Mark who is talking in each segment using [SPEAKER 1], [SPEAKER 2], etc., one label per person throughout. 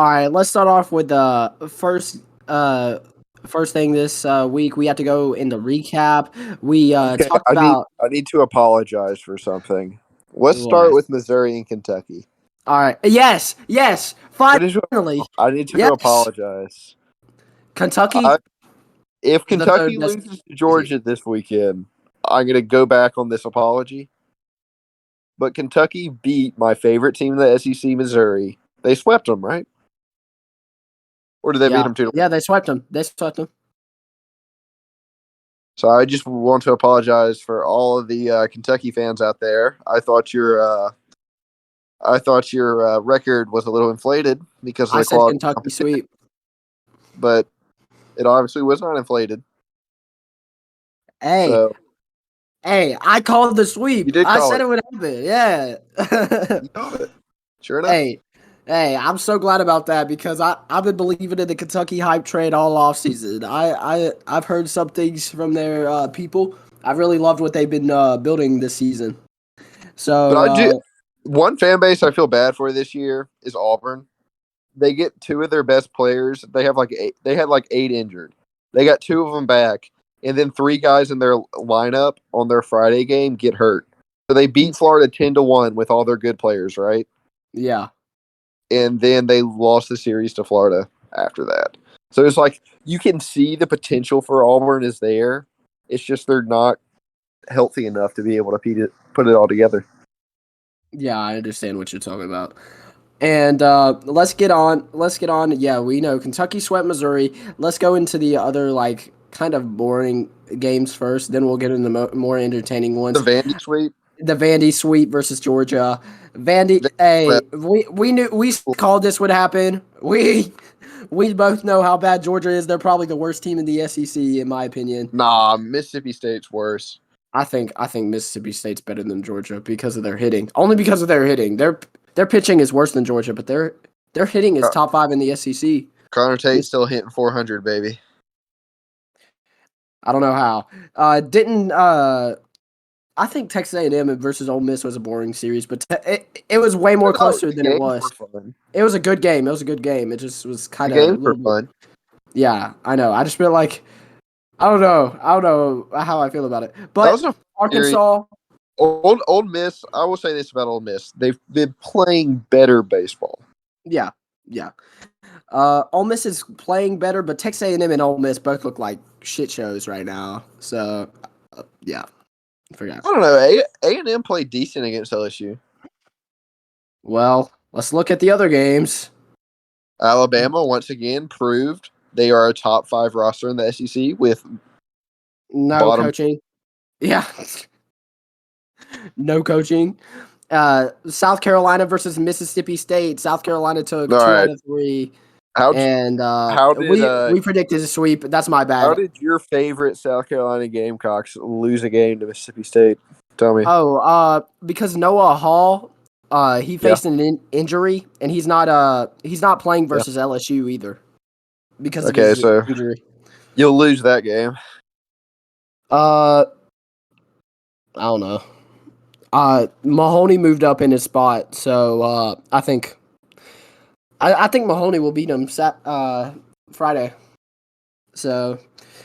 [SPEAKER 1] All right, let's start off with the first thing this week. We have to go in the recap. We
[SPEAKER 2] Okay,
[SPEAKER 1] talked
[SPEAKER 2] I need
[SPEAKER 1] about.
[SPEAKER 2] I need to apologize for something. Let's start
[SPEAKER 1] What?
[SPEAKER 2] with Missouri and Kentucky.
[SPEAKER 1] All right. Yes.
[SPEAKER 2] What is
[SPEAKER 1] Finally.
[SPEAKER 2] I need to
[SPEAKER 1] Yes.
[SPEAKER 2] apologize.
[SPEAKER 1] Kentucky,
[SPEAKER 2] I, if
[SPEAKER 1] the
[SPEAKER 2] Kentucky
[SPEAKER 1] third best.
[SPEAKER 2] loses to Georgia this weekend, I'm going to go back on this apology. But Kentucky beat my favorite team in the SEC, Missouri. They swept them, right? Or did they beat
[SPEAKER 1] Yeah.
[SPEAKER 2] them 2-1?
[SPEAKER 1] Yeah, they swept them.
[SPEAKER 2] So I just want to apologize for all of the Kentucky fans out there. I thought your record was a little inflated because of
[SPEAKER 1] I
[SPEAKER 2] the
[SPEAKER 1] said
[SPEAKER 2] quality,
[SPEAKER 1] Kentucky sweep.
[SPEAKER 2] but it obviously was not inflated.
[SPEAKER 1] Hey,
[SPEAKER 2] So
[SPEAKER 1] hey, I called the sweep.
[SPEAKER 2] you did
[SPEAKER 1] I
[SPEAKER 2] call
[SPEAKER 1] said
[SPEAKER 2] it.
[SPEAKER 1] it would happen. Yeah.
[SPEAKER 2] You called it. Sure enough.
[SPEAKER 1] Hey, I'm so glad about that because I've been believing in the Kentucky hype train all offseason. I've heard some things from their people. I've really loved what they've been building this season.
[SPEAKER 2] But
[SPEAKER 1] So
[SPEAKER 2] I do one fan base I feel bad for this year is Auburn. They get two of their best players. They have like eight. They had like 8 injured. They got 2 of them back, and then 3 guys in their lineup on their Friday game get hurt. So they beat Florida 10-1 with all their good players, right?
[SPEAKER 1] yeah,
[SPEAKER 2] And then they lost the series to Florida after that. So it's like you can see the potential for Auburn is there. It's just they're not healthy enough to be able to put it all together.
[SPEAKER 1] yeah, I understand what you're talking about. And let's get on. Yeah, we know Kentucky swept Missouri. Let's go into the other like kind of boring games first. Then we'll get into the more entertaining
[SPEAKER 2] The
[SPEAKER 1] ones.
[SPEAKER 2] Vandy sweep.
[SPEAKER 1] The Vandy sweep versus Georgia. Vandy,
[SPEAKER 2] They
[SPEAKER 1] hey,
[SPEAKER 2] swept.
[SPEAKER 1] we knew we called this would happen. We both know how bad Georgia is. They're probably the worst team in the SEC, in my opinion.
[SPEAKER 2] Nah, Mississippi State's worse.
[SPEAKER 1] I think Mississippi State's better than Georgia because of their hitting. Only because of their hitting. Their pitching is worse than Georgia, but their hitting is top 5 in the SEC.
[SPEAKER 2] Connor Tate's still hitting 400, baby.
[SPEAKER 1] I don't know how. Didn't I think Texas A&M versus Ole Miss was a boring series, but it was way more closer than it
[SPEAKER 2] Games
[SPEAKER 1] was.
[SPEAKER 2] were fun.
[SPEAKER 1] It was a good game. It just was
[SPEAKER 2] The
[SPEAKER 1] kind of a
[SPEAKER 2] games were
[SPEAKER 1] little bit.
[SPEAKER 2] fun.
[SPEAKER 1] Yeah, I know. I just feel like I don't know how I feel about it.
[SPEAKER 2] That
[SPEAKER 1] But
[SPEAKER 2] was a series.
[SPEAKER 1] Arkansas,
[SPEAKER 2] Old Miss. I will say this about Old Miss: they've been playing better baseball.
[SPEAKER 1] yeah. Ole Miss is playing better, but Texas A&M and Ole Miss both look like shit shows right now. So, yeah, forgot.
[SPEAKER 2] I don't know. A&M played decent against LSU.
[SPEAKER 1] Well, let's look at the other games.
[SPEAKER 2] Alabama once again proved they are a top 5 roster in the SEC with
[SPEAKER 1] No coaching. Yeah. No coaching. South Carolina versus Mississippi State. South Carolina took 2 out of 3. And we predicted a sweep. That's my bad.
[SPEAKER 2] How did your favorite South Carolina Gamecocks lose a game to Mississippi State? Tell me.
[SPEAKER 1] Because Noah Hall, he faced an injury, and he's not playing versus LSU either because of his injury.
[SPEAKER 2] You'll lose that game.
[SPEAKER 1] I don't know. Mahoney moved up in his spot, so I think Mahoney will beat him Friday. So,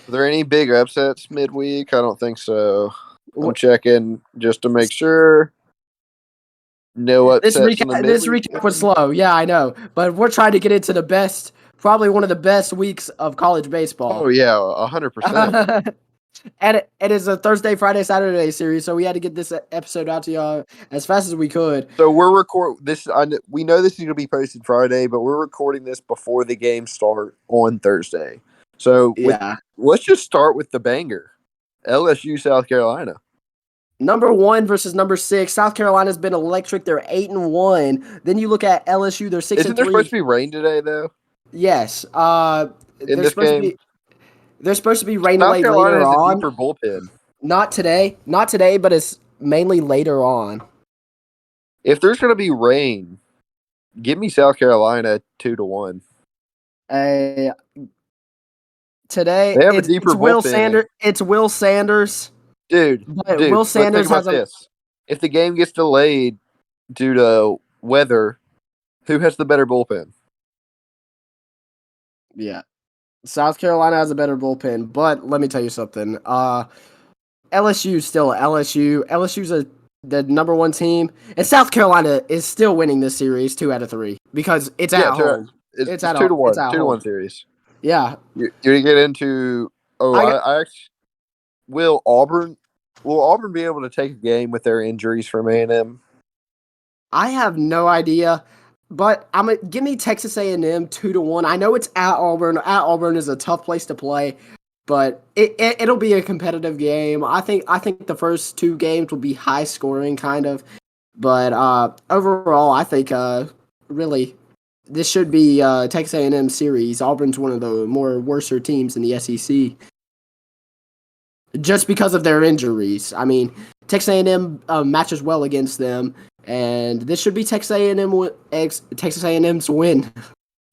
[SPEAKER 2] are there any big upsets midweek? I don't think so. I'm checking just to make sure. No upsets.
[SPEAKER 1] This recap was slow. Yeah, I know, but we're trying to get into probably one of the best weeks of college baseball.
[SPEAKER 2] Oh yeah, 100%.
[SPEAKER 1] And it is a Thursday, Friday, Saturday series, so we had to get this episode out to y'all as fast as we could.
[SPEAKER 2] So we're we know this is going to be posted Friday, but we're recording this before the games start on Thursday. So let's just start with the banger: LSU, South Carolina.
[SPEAKER 1] Number 1 versus number 6. South Carolina's been electric. They're 8-1. Then you look at LSU. They're 6-3.
[SPEAKER 2] Isn't there supposed to be rain today, though?
[SPEAKER 1] Yes.
[SPEAKER 2] In this game,
[SPEAKER 1] they're supposed to be raining
[SPEAKER 2] South Carolina
[SPEAKER 1] later
[SPEAKER 2] has
[SPEAKER 1] on.
[SPEAKER 2] a deeper bullpen.
[SPEAKER 1] Not today, but it's mainly later on.
[SPEAKER 2] If there's going to be rain, give me South Carolina 2-1.
[SPEAKER 1] Today
[SPEAKER 2] they have a deeper
[SPEAKER 1] it's Will
[SPEAKER 2] bullpen.
[SPEAKER 1] Sanders. It's Will Sanders.
[SPEAKER 2] Dude,
[SPEAKER 1] Will Sanders
[SPEAKER 2] has this. If the game gets delayed due to weather, who has the better bullpen?
[SPEAKER 1] Yeah. South Carolina has a better bullpen, but let me tell you something. LSU still LSU. LSU's the number one team, and South Carolina is still winning this series 2 out of 3 because it's
[SPEAKER 2] Yeah,
[SPEAKER 1] at home.
[SPEAKER 2] it's,
[SPEAKER 1] It's
[SPEAKER 2] it's
[SPEAKER 1] at
[SPEAKER 2] two to
[SPEAKER 1] it's
[SPEAKER 2] one,
[SPEAKER 1] at
[SPEAKER 2] 2-1
[SPEAKER 1] home.
[SPEAKER 2] series.
[SPEAKER 1] Yeah,
[SPEAKER 2] You get into. Oh,
[SPEAKER 1] I
[SPEAKER 2] I actually will Auburn. Will Auburn be able to take a game with their injuries from A&M?
[SPEAKER 1] I have no idea, but give me Texas A&M 2-1. I know it's at Auburn. At Auburn is a tough place to play, but it'll be a competitive game. I think the first 2 games will be high scoring, kind of. But overall, I think really this should be Texas A&M series. Auburn's one of the more worser teams in the SEC just because of their injuries. I mean, Texas A&M matches well against them, and this should be Texas A&M's win.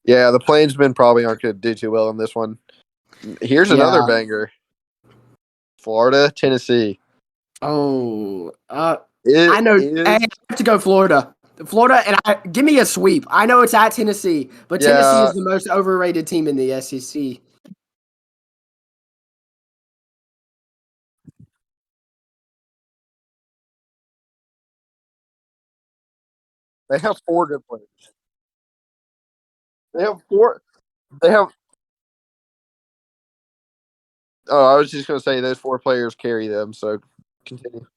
[SPEAKER 2] Yeah, the Plainsmen probably aren't going to do too well in this one. Here's another
[SPEAKER 1] Yeah.
[SPEAKER 2] banger: Florida, Tennessee.
[SPEAKER 1] Oh, I
[SPEAKER 2] It
[SPEAKER 1] know. Hey, I
[SPEAKER 2] is.
[SPEAKER 1] have to go Florida. Florida, and give me a sweep. I know it's at Tennessee, but Tennessee
[SPEAKER 2] Yeah,
[SPEAKER 1] is the most overrated team in the SEC.
[SPEAKER 2] they have 4 good players. They have 4. They have. Oh, I was just going to say those 4 players carry them. So continue.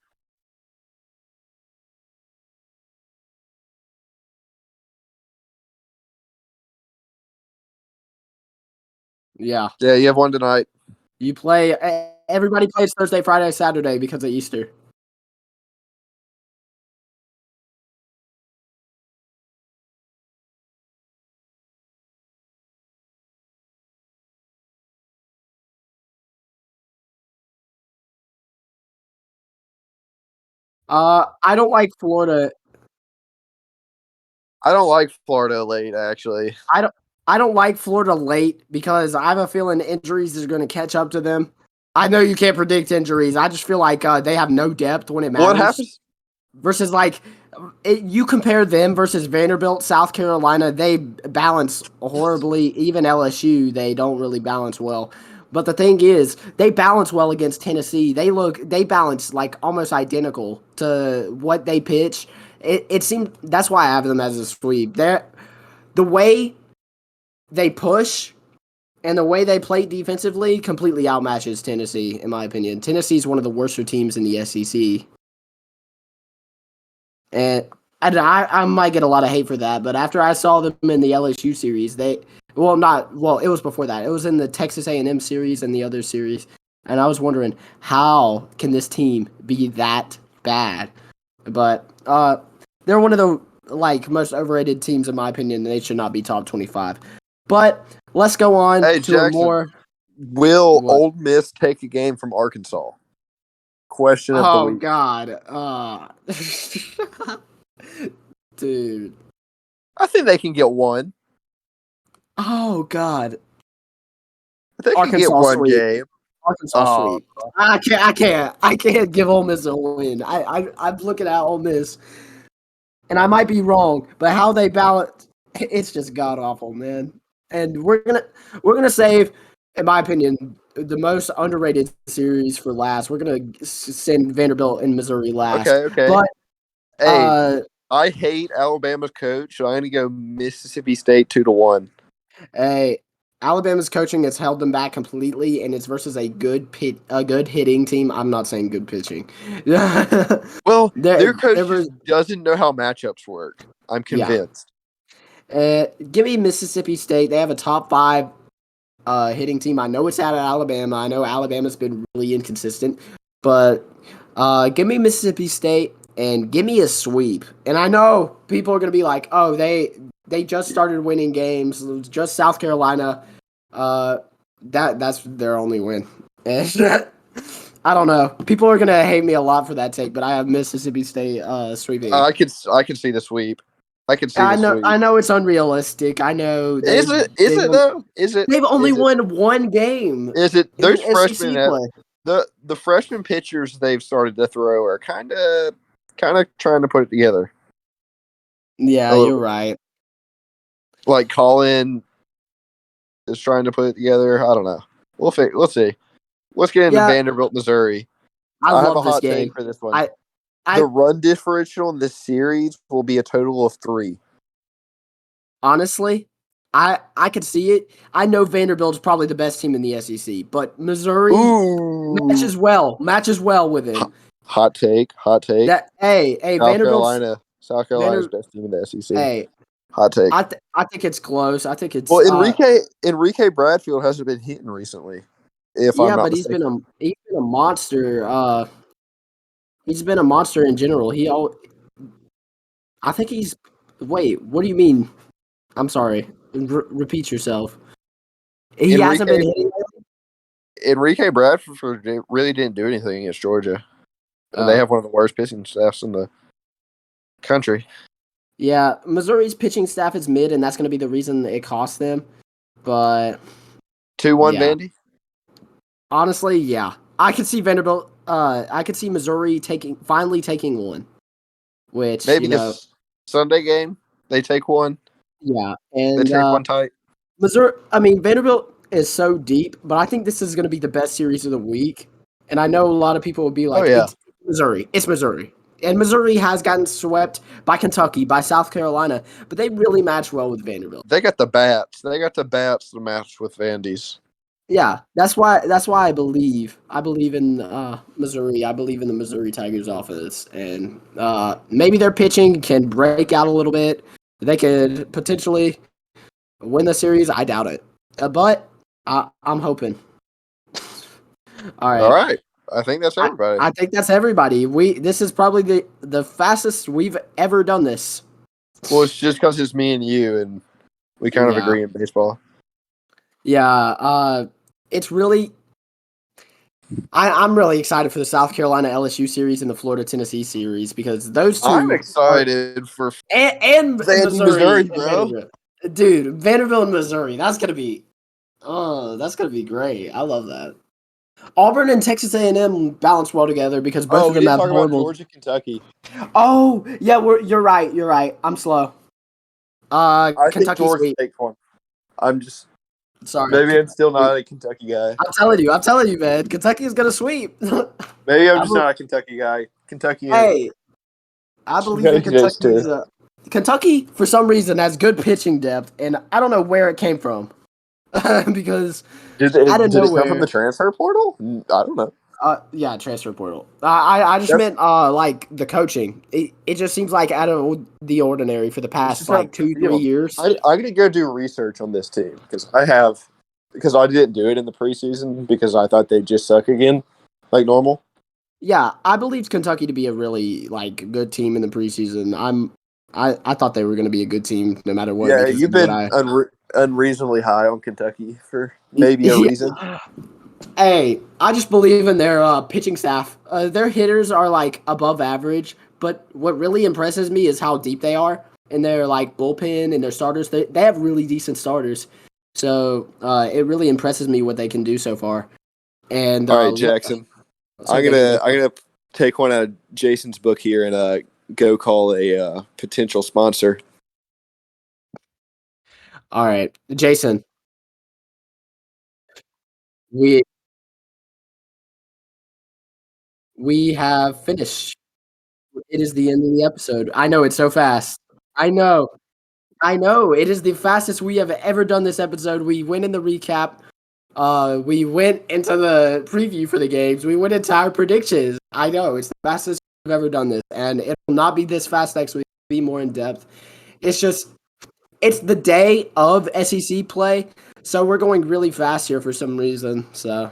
[SPEAKER 1] Yeah.
[SPEAKER 2] Yeah, you have one tonight.
[SPEAKER 1] You play. Everybody plays Thursday, Friday, Saturday because of Easter. I don't like Florida.
[SPEAKER 2] I don't like Florida late, actually.
[SPEAKER 1] I don't. I don't like Florida late because I have a feeling injuries is going to catch up to them. I know you can't predict injuries. I just feel like they have no depth when it
[SPEAKER 2] What
[SPEAKER 1] matters.
[SPEAKER 2] happens?
[SPEAKER 1] Versus like you compare them versus Vanderbilt, South Carolina, they balance horribly. Even LSU, they don't really balance well. But the thing is, they balance well against Tennessee. They balance like almost identical to what they pitch. It seemed that's why I have them as a sweep. The way they push and the way they play defensively completely outmatches Tennessee, in my opinion. Tennessee is one of the worst teams in the SEC. And I might get a lot of hate for that, but after I saw them in the LSU series, it was before that. It was in the Texas A&M series and the other series, and I was wondering how can this team be that bad? But they're one of the like most overrated teams in my opinion. They should not be top 25. But let's go on
[SPEAKER 2] Hey,
[SPEAKER 1] to a
[SPEAKER 2] Jackson,
[SPEAKER 1] more
[SPEAKER 2] will
[SPEAKER 1] what?
[SPEAKER 2] Ole Miss take a game from Arkansas? Question of the
[SPEAKER 1] Oh
[SPEAKER 2] week.
[SPEAKER 1] God, dude.
[SPEAKER 2] I think they can get one.
[SPEAKER 1] Oh God.
[SPEAKER 2] They can get
[SPEAKER 1] Arkansas
[SPEAKER 2] one
[SPEAKER 1] sweep.
[SPEAKER 2] game.
[SPEAKER 1] Arkansas
[SPEAKER 2] Oh,
[SPEAKER 1] sweep. I can't give Ole Miss a win. I'm looking at Ole Miss, and I might be wrong, but how they balance, it's just god awful, man. And we're gonna save, in my opinion, the most underrated series for last. We're gonna send Vanderbilt and Missouri last,
[SPEAKER 2] okay, okay.
[SPEAKER 1] but
[SPEAKER 2] Hey,
[SPEAKER 1] uh,
[SPEAKER 2] I hate Alabama's coach, so I'm gonna go Mississippi State 2-1.
[SPEAKER 1] Hey, Alabama's coaching has held them back completely, and it's versus a good hitting team. I'm not saying good pitching. there,
[SPEAKER 2] Well, their
[SPEAKER 1] there
[SPEAKER 2] coach
[SPEAKER 1] was,
[SPEAKER 2] just doesn't know how matchups work. I'm
[SPEAKER 1] yeah.
[SPEAKER 2] convinced.
[SPEAKER 1] Give me Mississippi State. They have a top 5 hitting team. I know it's out of Alabama. I know Alabama's been really inconsistent, but give me Mississippi State and give me a sweep. And I know people are gonna be like, "Oh, they just started winning games. Just South Carolina. Uh, that's their only win." And I don't know. People are gonna hate me a lot for that take, but I have Mississippi State sweeping.
[SPEAKER 2] I could see the sweep. I could see the
[SPEAKER 1] I
[SPEAKER 2] sweep.
[SPEAKER 1] know it's unrealistic. I know
[SPEAKER 2] Is it? Is it though? Is it?
[SPEAKER 1] they've only
[SPEAKER 2] Is it?
[SPEAKER 1] won 1 game
[SPEAKER 2] Is it?
[SPEAKER 1] in
[SPEAKER 2] Those
[SPEAKER 1] SEC
[SPEAKER 2] freshmen at
[SPEAKER 1] play.
[SPEAKER 2] the freshman pitchers they've started to throw are kind of trying to put it together
[SPEAKER 1] Yeah,
[SPEAKER 2] a little
[SPEAKER 1] you're
[SPEAKER 2] bit.
[SPEAKER 1] right.
[SPEAKER 2] Like Colin. is trying to put it together. I don't know. We'll see. Let's get into
[SPEAKER 1] Yeah,
[SPEAKER 2] Vanderbilt, Missouri.
[SPEAKER 1] I
[SPEAKER 2] I have a
[SPEAKER 1] love this
[SPEAKER 2] hot take
[SPEAKER 1] game.
[SPEAKER 2] for this one.
[SPEAKER 1] I
[SPEAKER 2] The
[SPEAKER 1] I
[SPEAKER 2] run differential in this series will be a total of 3.
[SPEAKER 1] honestly, I could see it. I know Vanderbilt's probably the best team in the SEC, but Missouri
[SPEAKER 2] Ooh,
[SPEAKER 1] matches well with him.
[SPEAKER 2] hot take.
[SPEAKER 1] That hey
[SPEAKER 2] South Carolina's
[SPEAKER 1] Vander
[SPEAKER 2] best team in the SEC.
[SPEAKER 1] hey
[SPEAKER 2] Hot take.
[SPEAKER 1] I think it's close. I think it's
[SPEAKER 2] Well, Enrique Bradfield hasn't been hitting recently, if I'm
[SPEAKER 1] yeah,
[SPEAKER 2] not
[SPEAKER 1] but
[SPEAKER 2] mistaken.
[SPEAKER 1] he's been a monster. He's been a monster in general. I think he's wait. What do you mean? I'm sorry. Repeat yourself. He hasn't been
[SPEAKER 2] Enrique
[SPEAKER 1] hitting.
[SPEAKER 2] Enrique Bradford really didn't do anything against Georgia, and they
[SPEAKER 1] Oh
[SPEAKER 2] have one of the worst pitching staffs in the country.
[SPEAKER 1] yeah, Missouri's pitching staff is mid, and that's going to be the reason it cost them. But
[SPEAKER 2] 2-1
[SPEAKER 1] yeah,
[SPEAKER 2] Vandy.
[SPEAKER 1] honestly, yeah, I could see Vanderbilt. I could see Missouri finally taking one, which
[SPEAKER 2] Maybe this Sunday game they take one.
[SPEAKER 1] yeah,
[SPEAKER 2] They
[SPEAKER 1] and
[SPEAKER 2] take one tight.
[SPEAKER 1] Missouri. I mean, Vanderbilt is so deep, but I think this is going to be the best series of the week. And I know a lot of people will be
[SPEAKER 2] Oh
[SPEAKER 1] like,
[SPEAKER 2] yeah,
[SPEAKER 1] "It's Missouri. It's Missouri." And Missouri has gotten swept by Kentucky, by South Carolina, but they really match well with Vanderbilt.
[SPEAKER 2] they got the bats. They got the bats to match with Vandy's.
[SPEAKER 1] Yeah, that's why I believe in Missouri. I believe in the Missouri Tigers offense, and maybe their pitching can break out a little bit. They could potentially win the series. I doubt it, but I'm hoping. All
[SPEAKER 2] All
[SPEAKER 1] right,
[SPEAKER 2] right, I think that's everybody.
[SPEAKER 1] I think that's everybody. This is probably the fastest we've ever done this.
[SPEAKER 2] Well, it's just because it's me and you, and we kind of
[SPEAKER 1] Yeah,
[SPEAKER 2] agree in baseball.
[SPEAKER 1] yeah. It's really I'm really excited for the South Carolina LSU series and the Florida Tennessee series because those
[SPEAKER 2] I'm
[SPEAKER 1] two are
[SPEAKER 2] excited for
[SPEAKER 1] and
[SPEAKER 2] Vandy, Missouri,
[SPEAKER 1] Missouri and
[SPEAKER 2] bro.
[SPEAKER 1] Vanderbilt. Dude, Vanderbilt and Missouri. That's gonna be great. I love that. Auburn and Texas A&M balance well together because both
[SPEAKER 2] Oh,
[SPEAKER 1] of
[SPEAKER 2] we
[SPEAKER 1] them
[SPEAKER 2] didn't
[SPEAKER 1] have
[SPEAKER 2] talk about
[SPEAKER 1] horrible.
[SPEAKER 2] Georgia, Kentucky.
[SPEAKER 1] Oh yeah, you're right. You're right. I'm slow.
[SPEAKER 2] I think
[SPEAKER 1] Kentucky
[SPEAKER 2] Georgia
[SPEAKER 1] sweep.
[SPEAKER 2] takes one. I'm just
[SPEAKER 1] Sorry,
[SPEAKER 2] maybe I'm
[SPEAKER 1] Kentucky
[SPEAKER 2] still
[SPEAKER 1] sweep.
[SPEAKER 2] not a Kentucky guy.
[SPEAKER 1] I'm telling you, man. Kentucky is gonna sweep.
[SPEAKER 2] Maybe I'm
[SPEAKER 1] I
[SPEAKER 2] just
[SPEAKER 1] bel
[SPEAKER 2] not a Kentucky guy.
[SPEAKER 1] hey, I believe in
[SPEAKER 2] Kentucky does too.
[SPEAKER 1] Kentucky's. Kentucky, for some reason, has good pitching depth, and I don't know where it came from because out of
[SPEAKER 2] Did it come from the
[SPEAKER 1] nowhere.
[SPEAKER 2] transfer portal? I don't know.
[SPEAKER 1] Yeah, transfer portal. I just
[SPEAKER 2] That's
[SPEAKER 1] meant like the coaching. It just seems like out of the ordinary for the
[SPEAKER 2] it's
[SPEAKER 1] past
[SPEAKER 2] just how
[SPEAKER 1] like
[SPEAKER 2] it
[SPEAKER 1] 2 3
[SPEAKER 2] feels.
[SPEAKER 1] years.
[SPEAKER 2] I'm gonna go do research on this team because I didn't do it in the preseason because I thought they'd just suck again, like normal.
[SPEAKER 1] Yeah, I believed Kentucky to be a really like good team in the preseason. I thought they were going to be a good team no matter what
[SPEAKER 2] Yeah,
[SPEAKER 1] because
[SPEAKER 2] you've
[SPEAKER 1] of what
[SPEAKER 2] been
[SPEAKER 1] I.
[SPEAKER 2] unreasonably high on Kentucky for maybe a reason.
[SPEAKER 1] Yeah. Hey, I just believe in their pitching staff. Their hitters are like above average, but what really impresses me is how deep they are in their like bullpen and their starters. They have really decent starters, so it really impresses me what they can do so far. And
[SPEAKER 2] All right, Jackson.
[SPEAKER 1] let's hope they can go.
[SPEAKER 2] I'm gonna take one out of Jason's book here and go call a potential sponsor.
[SPEAKER 1] All right, Jason, we we have finished. It is the end of the episode. I know it's so fast. I know. I know. It is the fastest we have ever done this episode. We went in the recap. We went into the preview for the games. We went into our predictions. I know it's the fastest we've ever done this, and it will not be this fast next week. It'll be more in depth. It's just it's the day of SEC play, so we're going really fast here for some reason. So.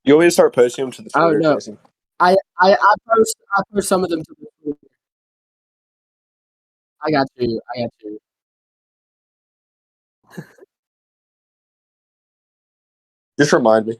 [SPEAKER 2] You want me to start posting them to the
[SPEAKER 1] Oh
[SPEAKER 2] Twitter,
[SPEAKER 1] no,
[SPEAKER 2] Jason?
[SPEAKER 1] I post some of them to the I got you. I got you.
[SPEAKER 2] Just remind me.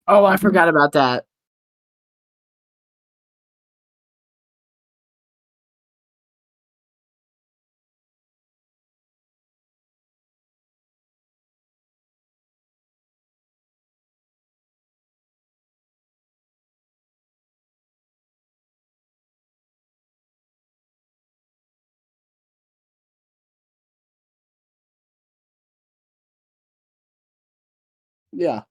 [SPEAKER 1] Oh, I forgot about that. Yeah.